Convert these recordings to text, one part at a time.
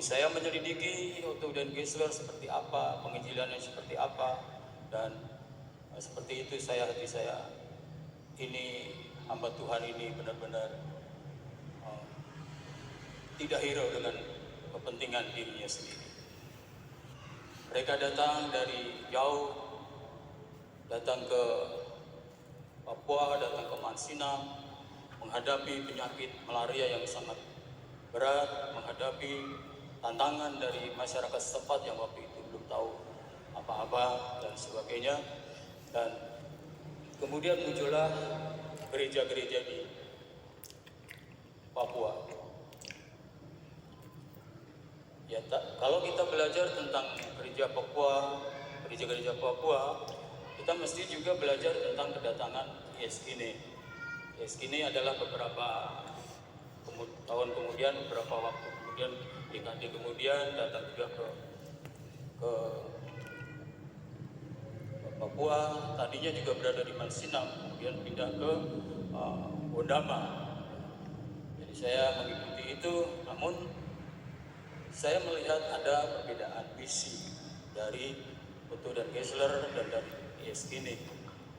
Jadi saya menyelidiki Otto dan Geisler seperti apa, penginjilannya seperti apa, dan seperti itu hati saya, ini hamba Tuhan ini benar-benar tidak hirau dengan kepentingan dirinya sendiri. Mereka datang dari jauh, datang ke Papua, datang ke Mansinam, menghadapi penyakit malaria yang sangat berat, menghadapi tantangan dari masyarakat setempat yang waktu itu belum tahu apa-apa dan sebagainya. Dan kemudian muncullah gereja-gereja di Papua. Ya, kalau kita belajar tentang gereja-gereja Papua, kita mesti juga belajar tentang kedatangan Yeskine. Yeskine adalah beberapa tahun kemudian, beberapa waktu kemudian, dekade kemudian datang juga ke Papua. Tadinya juga berada di Mansinam, kemudian pindah ke Wondama. Jadi saya mengikuti itu, namun saya melihat ada perbedaan visi dari Otto dan Geisler dan dari Yeskine.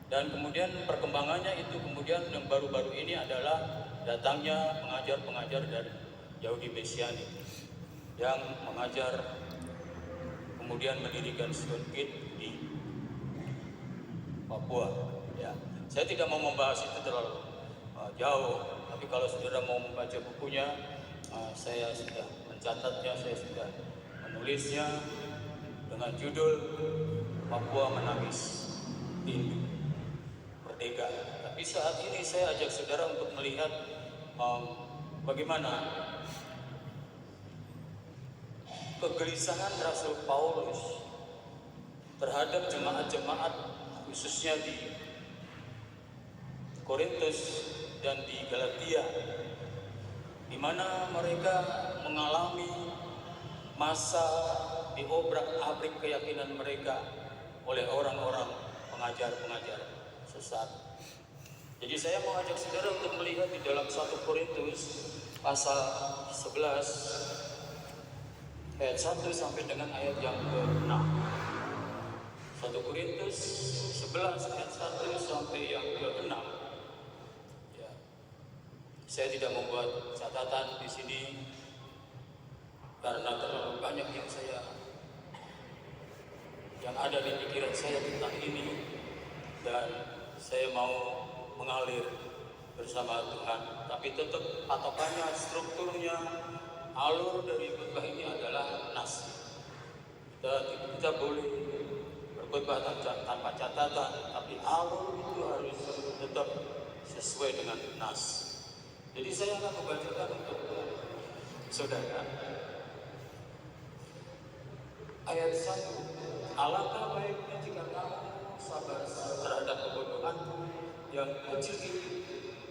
Dan kemudian perkembangannya itu kemudian yang baru-baru ini adalah datangnya pengajar-pengajar dari Yahudi Mesianik yang mengajar, kemudian mendirikan Sion Kid di Papua. Ya, saya tidak mau membahas itu terlalu jauh, tapi kalau saudara mau membaca bukunya, saya sudah mencatatnya, saya sudah menulisnya dengan judul Papua Menangis Rindu Merdeka. Tapi saat ini saya ajak saudara untuk melihat bagaimana kegelisahan Rasul Paulus terhadap jemaat-jemaat khususnya di Korintus dan di Galatia, di mana mereka mengalami masa diobrak-abrik keyakinan mereka oleh orang-orang pengajar-pengajar sesat. Jadi saya mau ajak saudara untuk melihat di dalam 1 Korintus pasal 11 ayat 1 sampai dengan ayat yang ke-6. 1 Korintus 11 ayat 1 sampai yang ke-6. Ya. Saya tidak membuat catatan di sini karena terlalu banyak yang ada di pikiran saya tentang ini, dan saya mau mengalir bersama Tuhan. Tapi tetap patokannya, strukturnya, alur dari khotbah ini adalah nas. Kita boleh berkhotbah tanpa catatan, tapi alur itu harus tetap sesuai dengan nas. Jadi saya akan membacakan untuk saudara ayat 1. Alangkah baiknya jika kamu sabar terhadap kebodohanku yang kecil ini,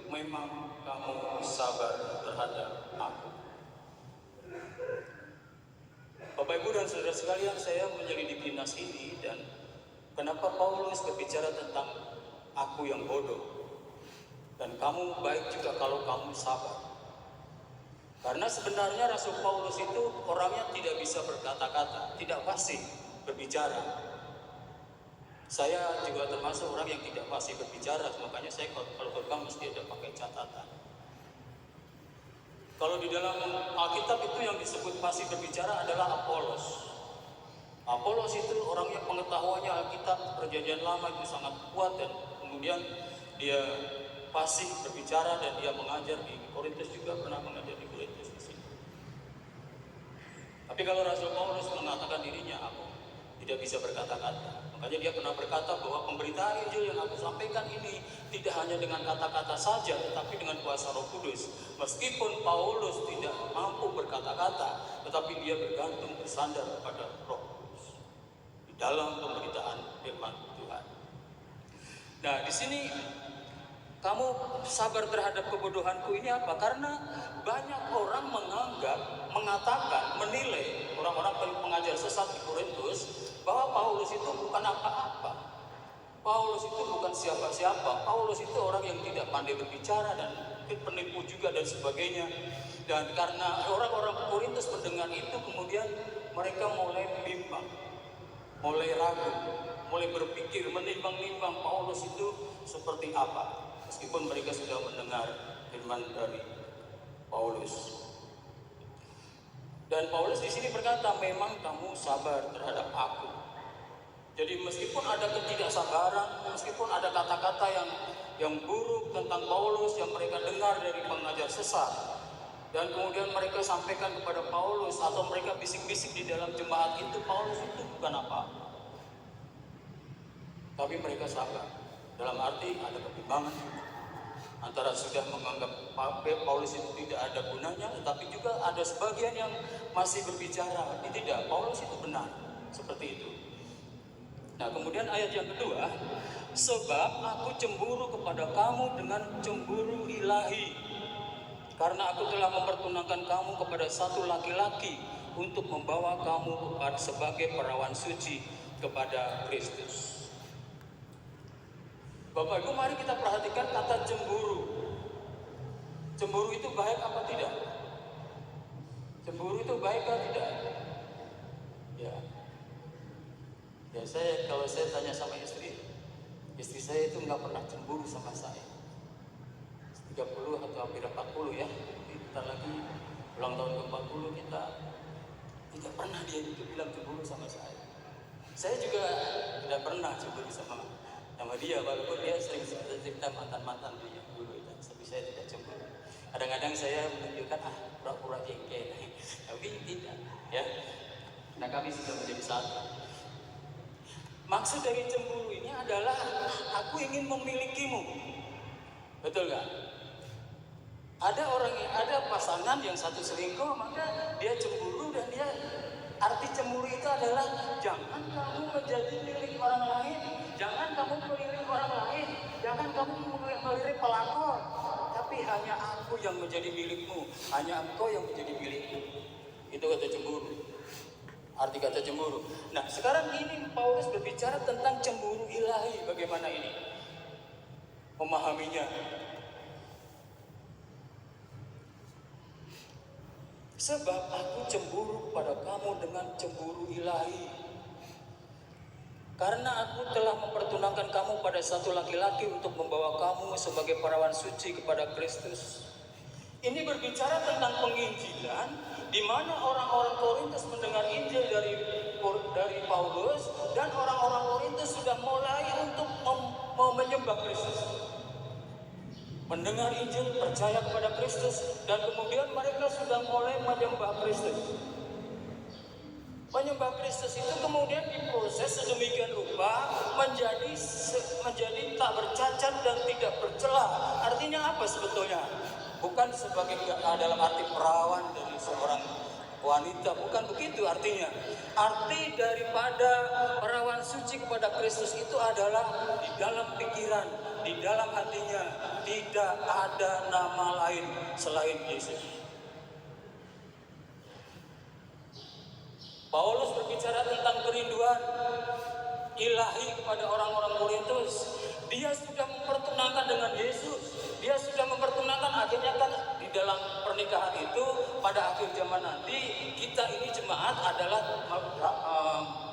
memang kamu sabar terhadap aku. Bapak Ibu dan saudara sekalian, saya menyelidiki nas ini, dan kenapa Paulus berbicara tentang aku yang bodoh dan kamu baik juga kalau kamu sabar. Karena sebenarnya Rasul Paulus itu orangnya tidak bisa berkata-kata, tidak fasih berbicara. Saya juga termasuk orang yang tidak fasih berbicara, makanya saya kalau khotbah mesti ada pakai catatan. Kalau di dalam Alkitab itu yang disebut fasih berbicara adalah Apolos. Apolos itu orangnya pengetahuannya Alkitab Perjanjian Lama itu sangat kuat, dan kemudian dia fasih berbicara dan dia mengajar di Korintus, juga pernah mengajar di Korintus di sini. Tapi kalau Rasul Paulus mengatakan dirinya, aku tidak bisa berkata-kata. Makanya dia pernah berkata bahwa pemberitaan Injil yang aku sampaikan ini tidak hanya dengan kata-kata saja, tetapi dengan kuasa Roh Kudus. Meskipun Paulus tidak mampu berkata-kata, tetapi dia bergantung bersandar kepada Roh Kudus di dalam pemberitaan firman Tuhan. Nah, di sini kamu sabar terhadap kebodohanku ini apa? Karena banyak orang mengatakan, menilai orang-orang pengajar sesat di Korintus bahwa Paulus itu bukan apa-apa. Paulus itu bukan siapa-siapa. Paulus itu orang yang tidak pandai berbicara dan penipu juga dan sebagainya. Dan karena orang-orang Korintus mendengar itu, kemudian mereka mulai bimbang, mulai ragu, mulai berpikir, menimbang-nimbang Paulus itu seperti apa, meskipun mereka sudah mendengar firman dari Paulus. Dan Paulus di sini berkata, memang kamu sabar terhadap aku. Jadi meskipun ada ketidaksabaran, meskipun ada kata-kata yang buruk tentang Paulus yang mereka dengar dari pengajar sesat, dan kemudian mereka sampaikan kepada Paulus, atau mereka bisik-bisik di dalam jemaat itu, Paulus itu bukan apa. Tapi mereka sabar. Dalam arti ada kebimbangan antara sudah menganggap Paulus itu tidak ada gunanya, tetapi juga ada sebagian yang masih berbicara, tidak, Paulus itu benar, seperti itu. Nah, kemudian ayat yang kedua, sebab aku cemburu kepada kamu dengan cemburu ilahi, karena aku telah mempertunangkan kamu kepada satu laki-laki untuk membawa kamu sebagai perawan suci kepada Kristus. Bapak Ibu, mari kita perhatikan kata cemburu. Cemburu itu baik apa tidak? Cemburu itu baik atau tidak? Ya, kalau saya tanya sama istri saya itu nggak pernah cemburu sama saya. 30 atau hampir 40 ya. Kita lagi ulang tahun ke-40 kita tidak pernah dia itu bilang cemburu sama saya. Saya juga tidak pernah cemburu sama dia, walaupun dia sering cerita mantan-mantan dia dulu itu, tapi saya tidak cemburu. Kadang-kadang saya menunjukkan pura-pura jengkel, tapi tidak, ya. Nah, kami sudah menjadi satu. Maksud dari cemburu ini adalah aku ingin memilikimu, betul nggak? Ada pasangan yang satu selingkuh, maka dia cemburu, dan dia arti cemburu itu adalah jangan kamu menjadi milik orang lain. Jangan kamu melirik orang lain, jangan kamu melirik pelakor, tapi hanya aku yang menjadi milikmu, hanya engkau yang menjadi milikku. Itu kata cemburu, arti kata cemburu. Nah, sekarang ini Paulus berbicara tentang cemburu ilahi. Bagaimana ini memahaminya? Sebab aku cemburu pada kamu dengan cemburu ilahi, karena aku telah mempertunangkan kamu pada satu laki-laki untuk membawa kamu sebagai perawan suci kepada Kristus. Ini berbicara tentang penginjilan, di mana orang-orang Korintus mendengar Injil dari Paulus, dan orang-orang Korintus sudah mulai untuk menyembah Kristus. Mendengar Injil, percaya kepada Kristus, dan kemudian mereka sudah mulai menyembah Kristus. Menyembah Kristus itu kemudian diproses sedemikian rupa menjadi tak bercacat dan tidak bercela. Artinya apa sebetulnya? Bukan sebagai dalam arti perawan dari seorang wanita, bukan begitu artinya. Arti daripada perawan suci kepada Kristus itu adalah di dalam pikiran, di dalam hatinya tidak ada nama lain selain Yesus. Paulus berbicara tentang kerinduan ilahi kepada orang-orang Korintus. Dia sudah mempertunangkan dengan Yesus. Dia sudah mempertunangkan, akhirnya kan di dalam pernikahan itu pada akhir zaman nanti kita ini jemaat adalah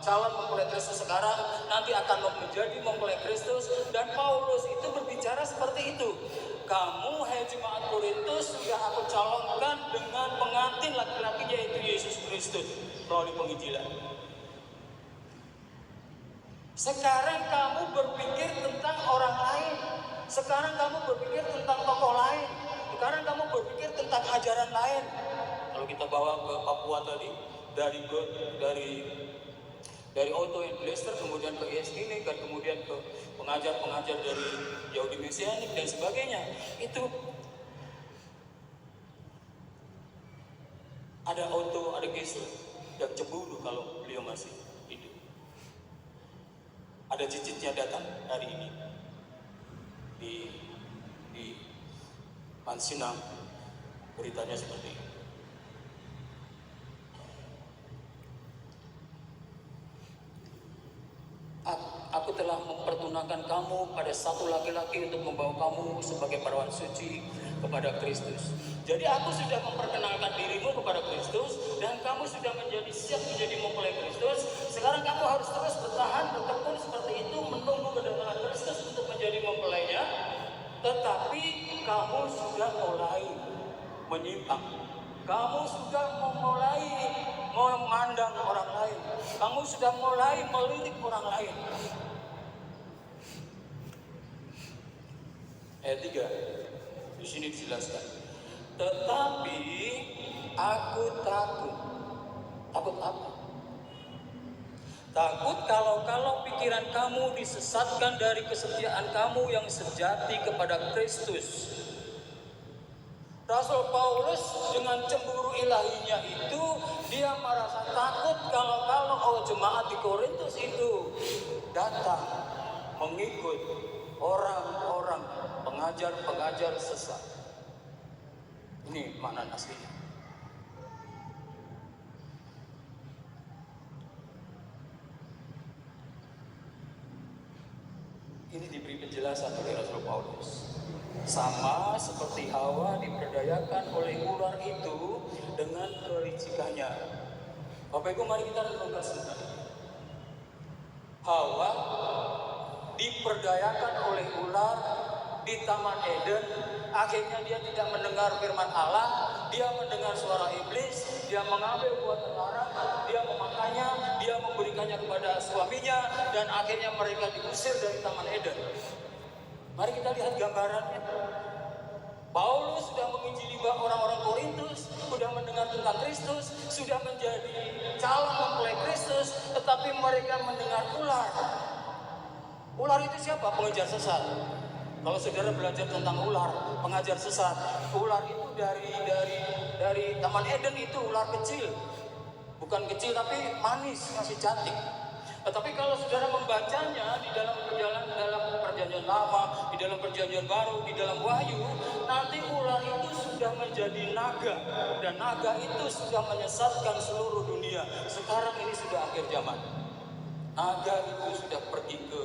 calon mempelai Kristus sekarang, nanti akan menjadi mempelai Kristus. Dan Paulus itu berbicara seperti itu. Kamu, hai jemaat Korintus, sudah aku calonkan dengan pengantin laki-laki, yaitu Yesus Kristus melalui penginjilan. Sekarang kamu berpikir tentang orang lain. Sekarang kamu berpikir tentang tokoh lain. Sekarang kamu berpikir tentang ajaran lain. Kalau kita bawa ke Papua tadi, dari Otto and Lester, kemudian ke ESKINI, dan kemudian ke pengajar-pengajar dari Yahudi Mesianik dan sebagainya, itu ada Otto, ada Gesel yang cemburu kalau beliau masih hidup. Ada cicitnya datang hari ini di Mansinang, beritanya seperti ini. Aku telah mempertunangkan kamu pada satu laki-laki untuk membawa kamu sebagai perawan suci kepada Kristus. Jadi aku sudah memperkenalkan dirimu kepada Kristus dan kamu sudah menjadi siap menjadi mempelai Kristus. Sekarang kamu harus terus bertahan, bertekun seperti itu, menunggu kedatangan Kristus untuk menjadi mempelainya. Tetapi kamu sudah mulai menyimpang. Kamu sudah memulai memandang orang lain. Kamu sudah mulai melirik orang lain. Ayat 3 di sini dijelaskan. Tetapi aku takut. Takut apa? Takut kalau pikiran kamu disesatkan dari kesetiaan kamu yang sejati kepada Kristus. Rasul Paulus dengan cemburu ilahinya itu, dia merasa takut kalau jemaat di Korintus itu datang mengikut orang-orang pengajar-pengajar sesat. Ini makna aslinya. Ini diberi penjelasan oleh Rasul Paulus. Sama seperti Hawa diperdayakan oleh ular itu dengan kelicikannya. Bapak Ibu, mari kita renungkan sebentar. Hawa diperdayakan oleh ular di Taman Eden. Akhirnya dia tidak mendengar firman Allah, dia mendengar suara iblis, dia mengambil buah terlarang, dia memakannya, dia memberikannya kepada suaminya, dan akhirnya mereka diusir dari Taman Eden. Mari kita lihat gambarannya. Paulus sudah menginjili orang-orang Korintus, sudah mendengar tentang Kristus, sudah menjadi calon mempelai Kristus, tetapi mereka mendengar ular. Ular itu siapa? Pengajar sesat. Kalau saudara belajar tentang ular, pengajar sesat, ular itu dari Taman Eden itu ular kecil. Bukan kecil tapi manis, masih cantik. Tetapi kalau saudara membacanya di dalam perjanjian lama, di dalam perjanjian baru, di dalam Wahyu, nanti ular itu sudah menjadi naga, dan naga itu sudah menyesatkan seluruh dunia. Sekarang ini sudah akhir zaman. Naga itu sudah pergi ke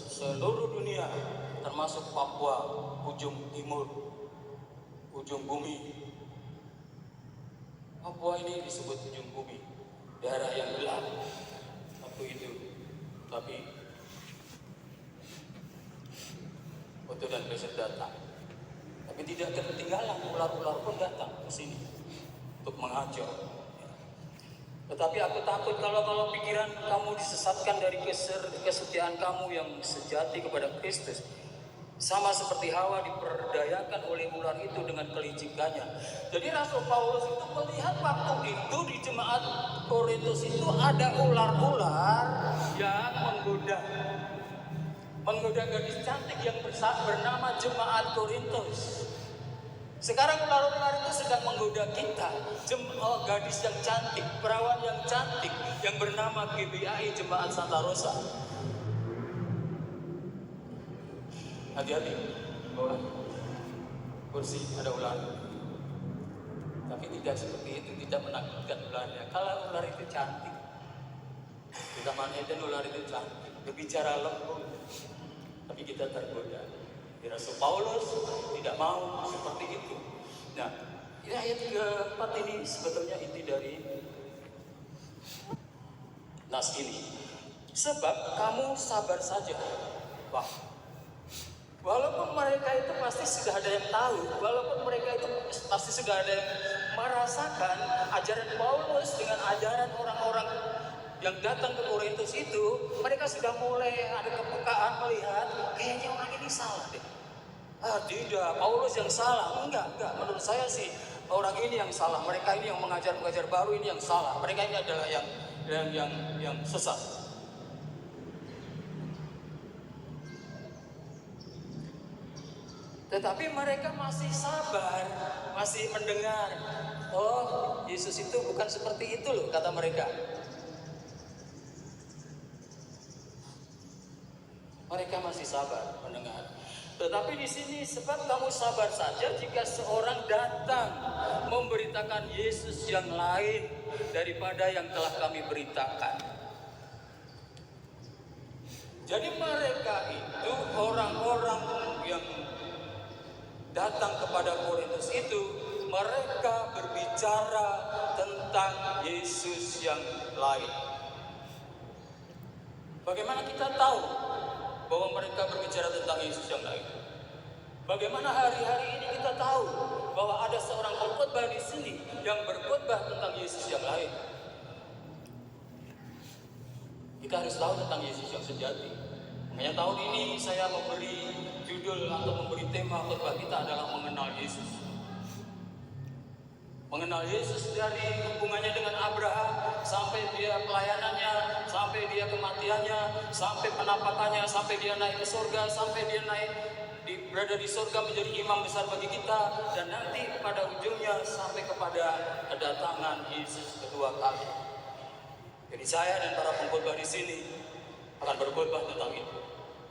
seluruh dunia, termasuk Papua, ujung timur, ujung bumi. Papua ini disebut ujung bumi, daerah yang gelap waktu itu. Tapi Oto dan Besek datang, tapi tidak ketinggalan, ular-ular pun datang ke sini untuk menghajar. Tetapi aku takut kalau pikiran kamu disesatkan dari kesetiaan kamu yang sejati kepada Kristus. Sama seperti Hawa diperdayakan oleh ular itu dengan kelicikannya. Jadi Rasul Paulus itu melihat waktu itu di jemaat Korintus itu ada ular-ular yang menggoda gadis cantik yang bernama jemaat Korintus. Sekarang ular-ular itu sedang menggoda kita, gadis yang cantik, perawan yang cantik yang bernama GBI Jemaat Santa Rosa. Hati-hati, bawah kursi ada ular. Tapi tidak seperti itu, tidak menakutkan ularnya. Kalau ular itu cantik, di Taman Eden ular itu cantik, berbicara lembut, tapi kita tergoda. Di Rasul Paulus tidak mau seperti itu. Nah, ini ayat keempat ini sebetulnya inti dari nas ini. Sebab kamu sabar saja. Wah, walaupun mereka itu pasti sudah ada yang tahu, walaupun mereka itu pasti sudah ada yang merasakan ajaran Paulus dengan ajaran orang-orang yang datang ke Korintus itu, mereka sudah mulai ada kepekaan melihat kayaknya orang ini salah deh. Tidak, Paulus yang salah. Enggak, menurut saya sih orang ini yang salah. Mereka ini yang mengajar baru ini yang salah. Mereka ini adalah yang sesat. Tetapi mereka masih sabar, masih mendengar. Oh, Yesus itu bukan seperti itu loh, kata mereka. Mereka masih sabar mendengar. Tetapi di sini sebab kamu sabar saja jika seorang datang memberitakan Yesus yang lain daripada yang telah kami beritakan. Jadi mereka itu orang-orang yang datang kepada Korintus itu, mereka berbicara tentang Yesus yang lain. Bagaimana kita tahu bahwa mereka berbicara tentang Yesus yang lain? Bagaimana hari-hari ini kita tahu bahwa ada seorang pengkhotbah di sini yang berkhotbah tentang Yesus yang lain? Kita harus tahu tentang Yesus yang sejati. Makanya tahun ini saya memberi judul atau memberi tema khotbah kita adalah mengenal Yesus. Mengenal Yesus dari hubungannya dengan Abraham, sampai dia pelayanannya, sampai dia kematiannya, sampai penampakannya, sampai dia naik ke surga, sampai dia berada di surga menjadi imam besar bagi kita, dan nanti pada ujungnya sampai kepada kedatangan Yesus kedua kali. Jadi saya dan para pengkhotbah di sini akan berkhotbah tentang itu,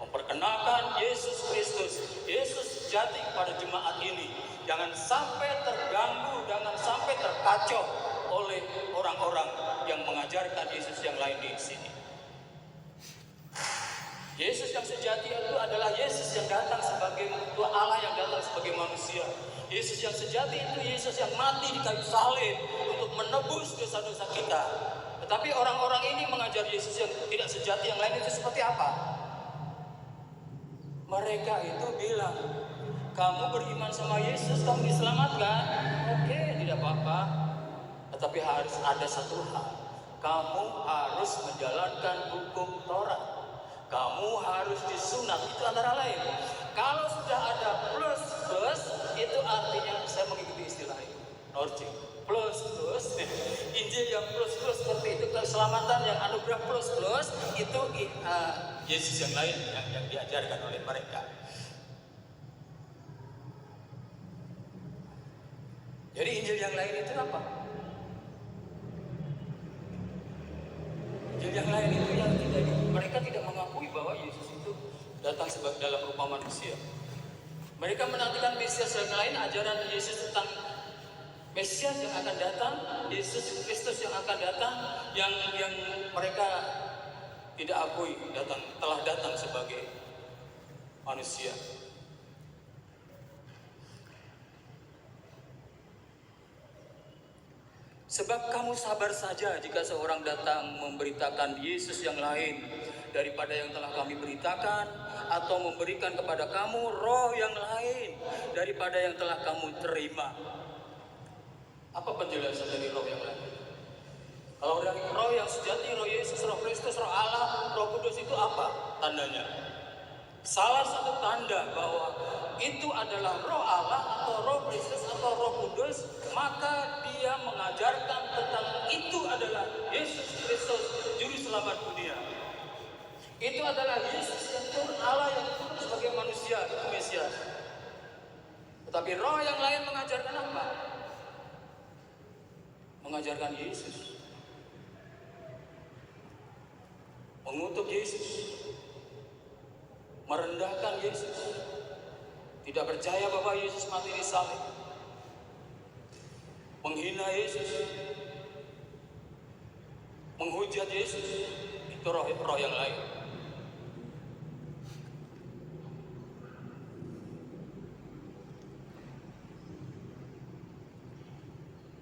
memperkenalkan Yesus Kristus, Yesus sejati kepada jemaat ini. Jangan sampai terganggu, jangan sampai terkacau oleh orang-orang yang mengajarkan Yesus yang lain di sini. Yesus yang sejati itu adalah Yesus yang datang sebagai Allah, yang datang sebagai manusia. Yesus yang sejati itu Yesus yang mati di kayu salib untuk menebus dosa-dosa kita. Tetapi orang-orang ini mengajar Yesus yang tidak sejati yang lain itu seperti apa? Mereka itu bilang, kamu beriman sama Yesus, kamu diselamatkan. Oke, tidak apa-apa. Tetapi harus ada satu hal. Kamu harus menjalankan hukum Taurat. Kamu harus disunat. Itu antara lain. Kalau sudah ada plus, itu artinya saya mengikuti istilah itu. Norcing. Plus. Injil yang plus seperti itu. Keselamatan yang anugerah plus, itu Yesus yang lain yang diajarkan oleh mereka. Jadi Injil yang lain itu apa? Injil yang lain itu yang mereka tidak mengakui bahwa Yesus itu datang sebagai dalam rupa manusia. Mereka menantikan Mesias yang lain, ajaran Yesus tentang Mesias yang akan datang, Yesus Kristus yang akan datang, yang mereka tidak akui telah datang sebagai manusia. Sebab kamu sabar saja jika seorang datang memberitakan Yesus yang lain daripada yang telah kami beritakan, atau memberikan kepada kamu roh yang lain daripada yang telah kamu terima. Apa penjelasan dari roh yang lain? Kalau dari roh yang sejati, roh Yesus, roh Kristus, roh Allah, roh Kudus itu apa tandanya? Salah satu tanda bahwa itu adalah roh Allah atau roh Kristus atau roh Kudus, maka dia mengajarkan tentang itu adalah Yesus Kristus, juru selamat dunia. Itu adalah Yesus yang turun, Allah yang turun sebagai manusia, itu Mesias. Tetapi roh yang lain mengajarkan apa? Mengajarkan Yesus, mengutuk Yesus, merendahkan Yesus, tidak percaya bahwa Yesus mati di salib, menghina Yesus, menghujat Yesus. Itu roh yang lain.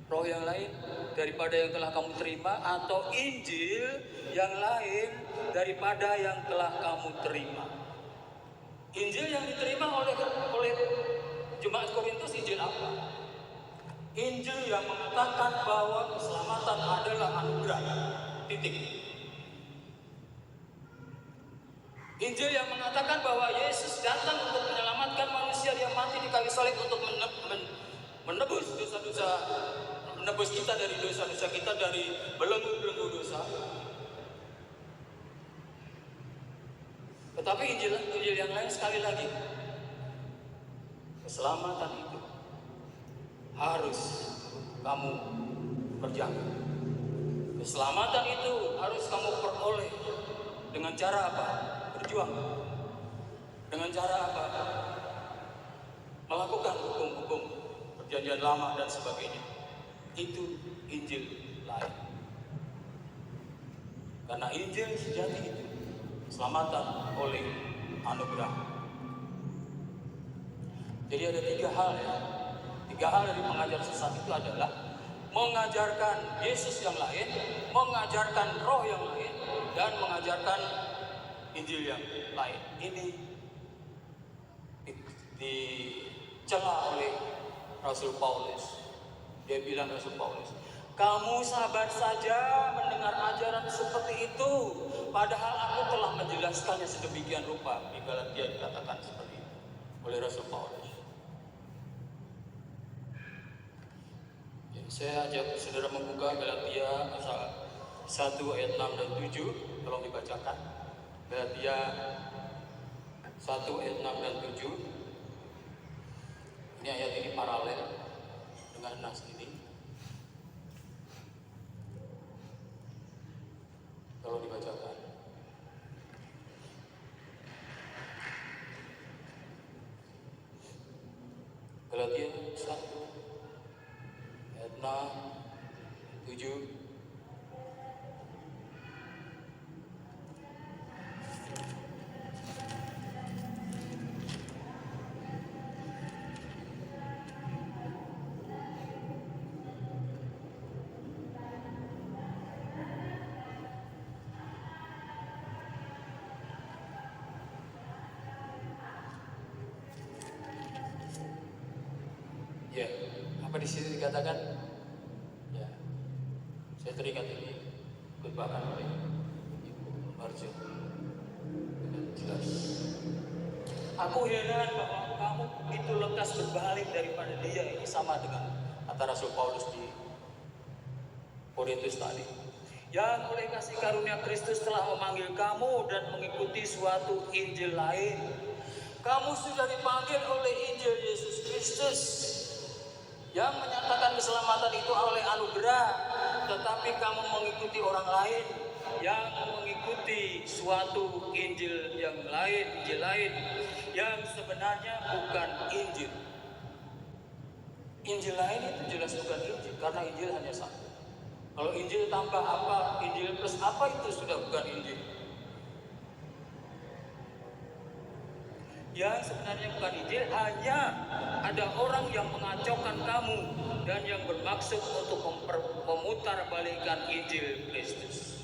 Roh yang lain daripada yang telah kamu terima, atau Injil yang lain daripada yang telah kamu terima. Injil yang diterima oleh jemaat Korintus, Injil apa? Injil yang mengatakan bahwa keselamatan adalah anugerah. Titik. Injil yang mengatakan bahwa Yesus datang untuk menyelamatkan manusia yang mati di kayu salib untuk menebus dosa-dosa, menebus kita dari dosa-dosa kita, dari belenggu-belenggu dosa. Tetapi Injil yang lain, sekali lagi, keselamatan itu harus kamu kerjakan. Keselamatan itu harus kamu peroleh dengan cara apa? Berjuang. Dengan cara apa? Melakukan hukum-hukum perjanjian lama dan sebagainya. Itu Injil lain. Karena Injil sejati itu keselamatan oleh anugerah. Jadi ada 3 hal ya. 3 hal dari pengajar sesat itu adalah mengajarkan Yesus yang lain, mengajarkan roh yang lain, dan mengajarkan Injil yang lain. Ini dicela oleh Rasul Paulus. Dia bilang, Rasul Paulus, kamu sabar saja mendengar ajaran seperti itu, padahal aku telah menjelaskannya sedemikian rupa. Di Galatia dikatakan seperti itu oleh Rasul Paulus. Saya ajak saudara membuka Galatia pasal 1 ayat 6 dan 7. Tolong dibacakan. Galatia 1 ayat 6 dan 7. Ini ayat ini paralel dengan nas ini. Tolong dibacakan. Galatia 1 ayat 6, 7. Ya, apa di sini dikatakan? Ya, saya teringat ini khotbahkan oleh Ibu Marjo dengan jelas. Aku heran bahwa kamu begitu lekas berbalik daripada dia. Ini sama dengan kata Rasul Paulus di Korintus tadi. Yang oleh kasih karunia Kristus telah memanggil kamu dan mengikuti suatu Injil lain. Kamu sudah dipanggil oleh Injil Yesus Kristus yang menyatakan keselamatan itu oleh anugerah, tetapi kamu mengikuti orang lain yang mengikuti suatu Injil yang lain, Injil lain yang sebenarnya bukan Injil. Injil lain itu jelas bukan Injil, karena Injil hanya satu. Kalau Injil tambah apa, Injil plus apa, itu sudah bukan Injil. Yang sebenarnya bukan Injil, hanya ada orang yang mengacaukan kamu dan yang bermaksud untuk memutarbalikkan Injil Kristus.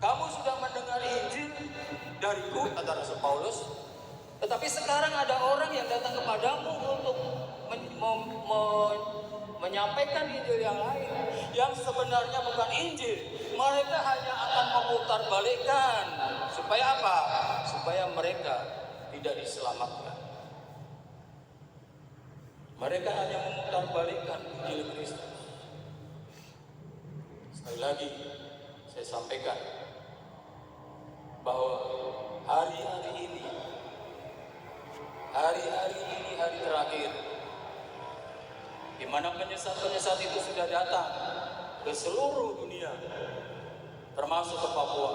Kamu sudah mendengar Injil dariku, kata Rasul Paulus, tetapi sekarang ada orang yang datang kepadamu untuk menyampaikan Injil yang lain, yang sebenarnya bukan Injil. Mereka hanya akan memutarbalikkan. Supaya apa? Supaya mereka tidak diselamatkan. Mereka hanya memutarbalikkan Injil Kristus. Sekali lagi saya sampaikan bahwa hari-hari ini hari terakhir, di mana penyesat-penyesat itu sudah datang ke seluruh dunia, termasuk ke Papua,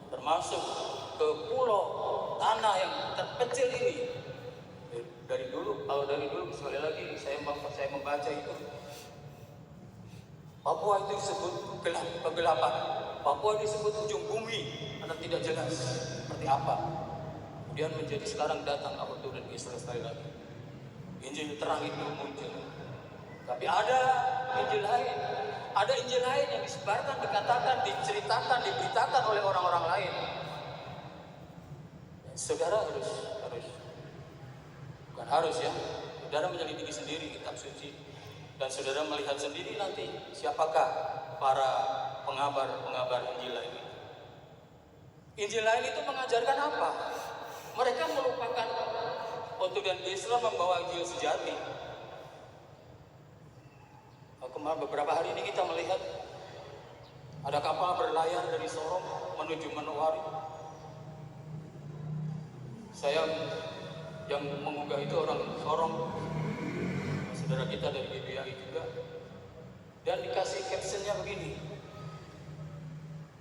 termasuk ke pulau tanah yang terpencil ini. Dari dulu sekali lagi saya membaca itu, Papua itu disebut kegelapan. Papua disebut ujung bumi, karena tidak jelas seperti apa. Kemudian menjadi sekarang datang apa turun ke Israel sekali lagi. Injil terang itu muncul. Tapi ada Injil lain yang disebarkan, dikatakan, diceritakan, diberitakan oleh orang-orang lain. Saudara bukan harus ya, saudara menyelidiki sendiri kitab suci, dan saudara melihat sendiri nanti siapakah para pengabar Injil lain itu. Injil lain itu mengajarkan apa? Mereka melupakan untuk dan Islam membawa Injil sejati. Kemarin beberapa hari ini kita melihat ada kapal berlayar dari Sorong menuju Manowari. Saya yang mengunggah itu orang Sorong, saudara kita dari GBI juga, dan dikasih captionnya begini,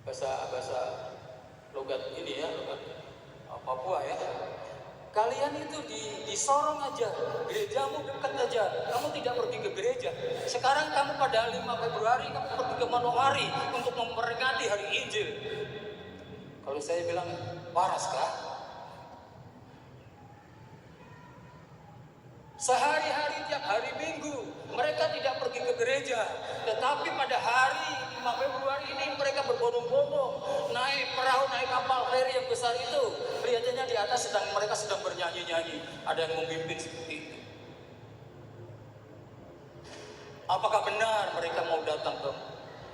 bahasa logat ini ya, logat Papua ya. Kalian itu di Sorong aja, gerejamu dekat aja, kamu tidak pergi ke gereja. Sekarang kamu pada 5 Februari kamu pergi ke Manowari untuk memperingati hari Injil. Kalau saya bilang, waras kah? Sehari-hari tiap hari Minggu mereka tidak pergi ke gereja, tetapi pada hari 5 Februari ini mereka berbondong-bondong naik perahu, naik kapal feri yang besar itu. Kelihatannya di atas mereka sedang bernyanyi-nyanyi, ada yang memimpin seperti itu. Apakah benar mereka mau datang ke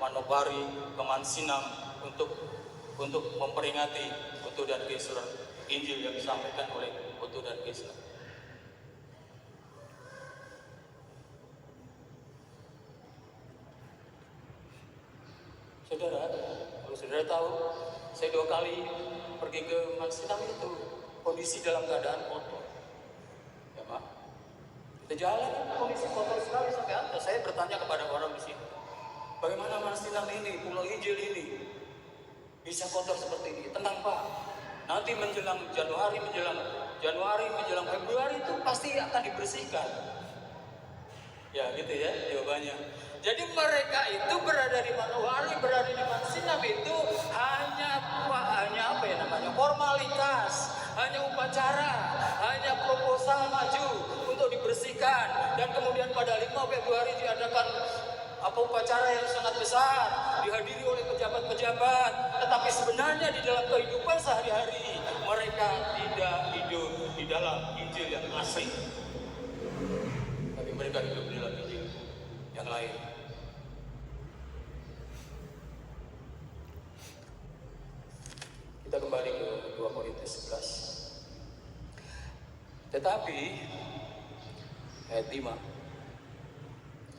Manokwari, ke Mansinam untuk memperingati Putu dan Gesler, Injil yang disampaikan oleh Putu dan Gesler? Saudara, kalau saudara tahu, saya 2 kali pergi ke Mansinam itu, kondisi dalam keadaan kotor. Ya Pak, kita jalan, kondisi kotor sekali sampai atas. Saya bertanya kepada orang di sini, bagaimana Mansinam ini, Pulau Injil ini, bisa kotor seperti ini? Tenang Pak, nanti menjelang Januari, menjelang Februari itu pasti akan dibersihkan. Ya gitu ya jawabannya. Jadi mereka itu berada di Manokwari, berada di Mansinam itu hanya formalitas, hanya upacara, hanya proposal maju untuk dibersihkan, dan kemudian pada 5 Februari diadakan upacara yang sangat besar, dihadiri oleh pejabat-pejabat, tetapi sebenarnya di dalam kehidupan sehari-hari mereka tidak hidup di dalam Injil yang asli, tapi mereka hidup di dalam Injil yang lain. Kita kembali ke 2 Korintus 11. Tetapi ayat 5,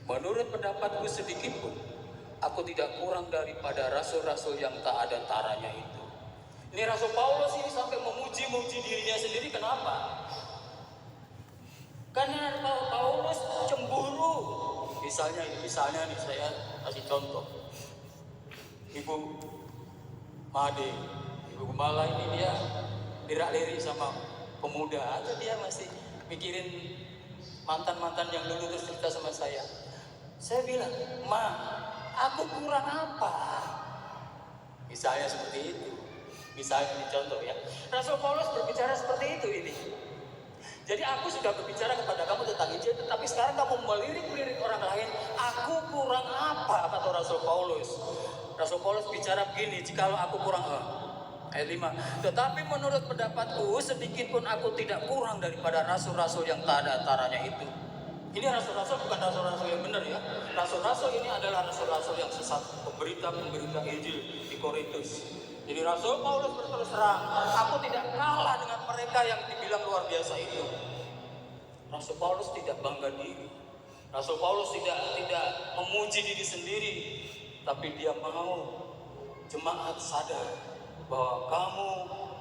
menurut pendapatku sedikit pun aku tidak kurang daripada rasul-rasul yang tak ada taranya itu. Ini Rasul Paulus ini sampai memuji-muji dirinya sendiri. Kenapa? Karena Paulus cemburu. Misalnya nih saya kasih contoh. Ibu Made, Ibu Gembala ini dia lirak-lirik sama pemuda, atau dia masih mikirin mantan-mantan yang dulu terus cerita sama saya. Saya bilang, Ma, aku kurang apa? Misalnya seperti itu. Misalnya ini contoh ya. Rasul Paulus berbicara seperti itu ini. Jadi aku sudah berbicara kepada kamu tentang Injil, tetapi sekarang kamu melirik-lirik orang lain. Aku kurang apa, kata Rasul Paulus. Rasul Paulus bicara begini, jikalau aku kurang ayat 5. Tetapi menurut pendapatku sedikit pun aku tidak kurang daripada rasul-rasul yang tak ada taranya itu. Ini rasul-rasul bukan rasul-rasul yang benar ya. Rasul-rasul ini adalah rasul-rasul yang sesat, pemberita-pemberita Injil di Korintus. Jadi Rasul Paulus berterus terang, aku tidak kalah dengan mereka yang dibilang luar biasa itu. Rasul Paulus tidak bangga diri. Rasul Paulus tidak memuji diri sendiri, tapi dia mau jemaat sadar bahwa kamu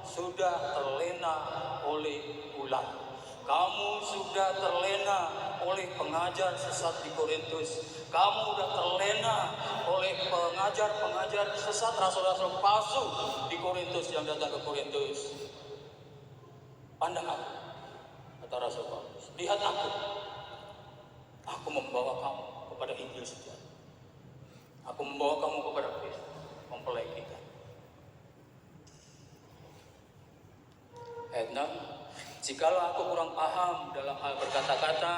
sudah terlena oleh ular. Kamu sudah terlena oleh pengajar sesat di Korintus. Kamu sudah terlena oleh pengajar-pengajar sesat, rasul-rasul palsu di Korintus yang datang ke Korintus. Pandang aku, kata Rasul Paulus. Lihat aku. Aku membawa kamu kepada Injil sejati. Aku membawa kamu kepada Kristus, mempelai kita. Ayat 6. Jikalau aku kurang paham dalam hal berkata-kata,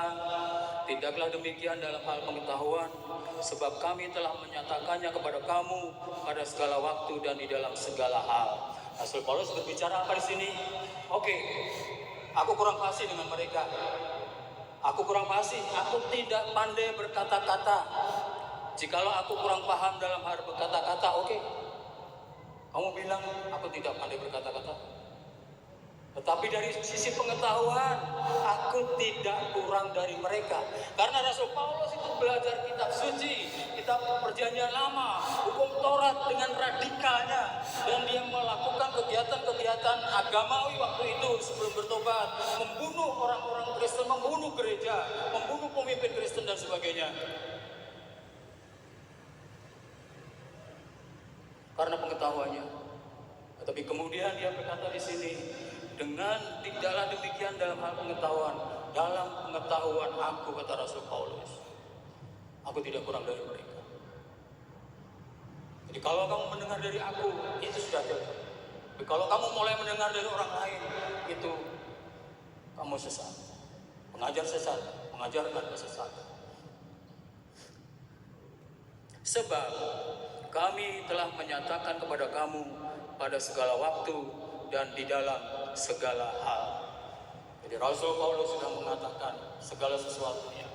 tidaklah demikian dalam hal pengetahuan, sebab kami telah menyatakannya kepada kamu pada segala waktu dan di dalam segala hal. Rasul Paulus berbicara apa di sini? Oke, aku kurang fasih dengan mereka. Aku kurang fasih, aku tidak pandai berkata-kata. Jikalau aku kurang paham dalam hal berkata-kata, oke. Kamu bilang aku tidak pandai berkata-kata. Tetapi dari sisi pengetahuan, aku tidak kurang dari mereka. Karena Rasul Paulus itu belajar kitab suci, kitab perjanjian lama, hukum Taurat dengan radikalnya. Dan dia melakukan kegiatan-kegiatan agamawi waktu itu sebelum bertobat. Membunuh orang-orang Kristen, membunuh gereja, membunuh pemimpin Kristen dan sebagainya. Karena pengetahuannya. Tetapi kemudian dia berkata di sini, dengan tidaklah demikian dalam hal pengetahuan, dalam pengetahuan aku, kata Rasul Paulus, aku tidak kurang dari mereka. Jadi kalau kamu mendengar dari aku, itu sudah jelas. Tapi kalau kamu mulai mendengar dari orang lain, itu kamu sesat. mengajar sesat, mengajarkan kesesatan. Sebab kami telah menyatakan kepada kamu pada segala waktu dan di dalam segala hal. Jadi Rasul Paulus sudah mengatakan segala sesuatunya,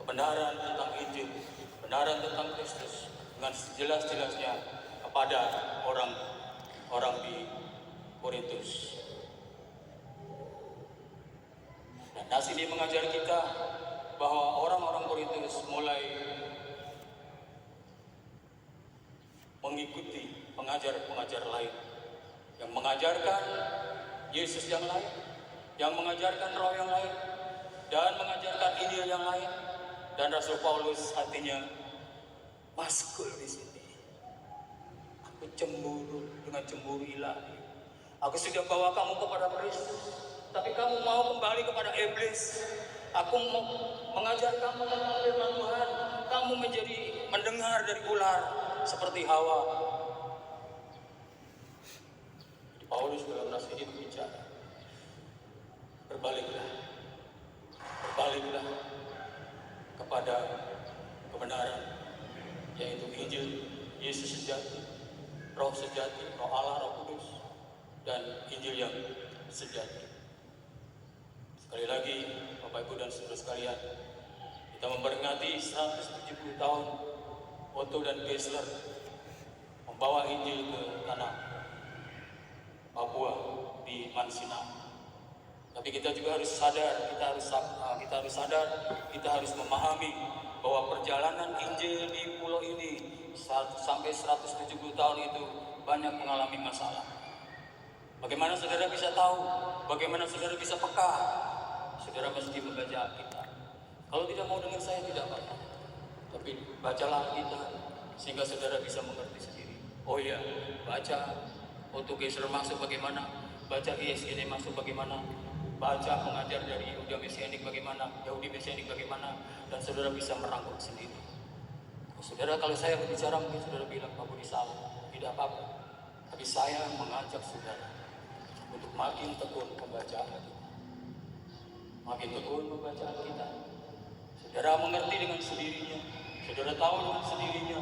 kebenaran tentang Injil, kebenaran tentang Kristus dengan sejelas-jelasnya kepada orang di Korintus. Dan nas ini mengajar kita bahwa orang-orang Korintus mulai mengikuti pengajar-pengajar lain yang mengajarkan Yesus yang lain, yang mengajarkan roh yang lain, dan mengajarkan Injil yang lain. Dan Rasul Paulus hatinya maskul di sini. Aku cemburu dengan cemburu ilahi. Aku sudah bawa kamu kepada Kristus, tapi kamu mau kembali kepada iblis. Aku mau mengajar kamu tentang firman Tuhan, kamu menjadi mendengar dari ular seperti Hawa. Paulus dalam nas ini berbicara, berbaliklah kepada kebenaran, yaitu Injil Yesus sejati, roh sejati, roh Allah, roh kudus, dan Injil yang sejati. Sekali lagi, Bapak Ibu dan saudara sekalian, kita memperingati 170 tahun Otto dan Geisler membawa Injil ke tanah Papua di Mansinau. Tapi kita juga harus sadar, kita harus memahami bahwa perjalanan Injil di pulau ini sampai 170 tahun itu banyak mengalami masalah. Bagaimana saudara bisa tahu? Bagaimana saudara bisa peka? Saudara mesti membaca Alkitab. Kalau tidak mau dengar saya tidak apa-apa, tapi bacalah Alkitab sehingga saudara bisa mengerti sendiri. Oh iya, baca Otto Geisler masuk bagaimana, baca ISGD masuk bagaimana, baca pengajar dari Yahudi Mesianik bagaimana, dan saudara bisa merangkum sendiri. Saudara, kalau saya berbicara mungkin saudara bilang Pak Budi salah, tidak apa-apa. Tapi saya mengajak saudara untuk makin tekun membaca Alkitab. Makin tekun membaca Alkitab. Saudara mengerti dengan sendirinya, saudara tahu dengan sendirinya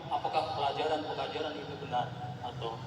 apakah pelajaran-pengajaran itu benar atau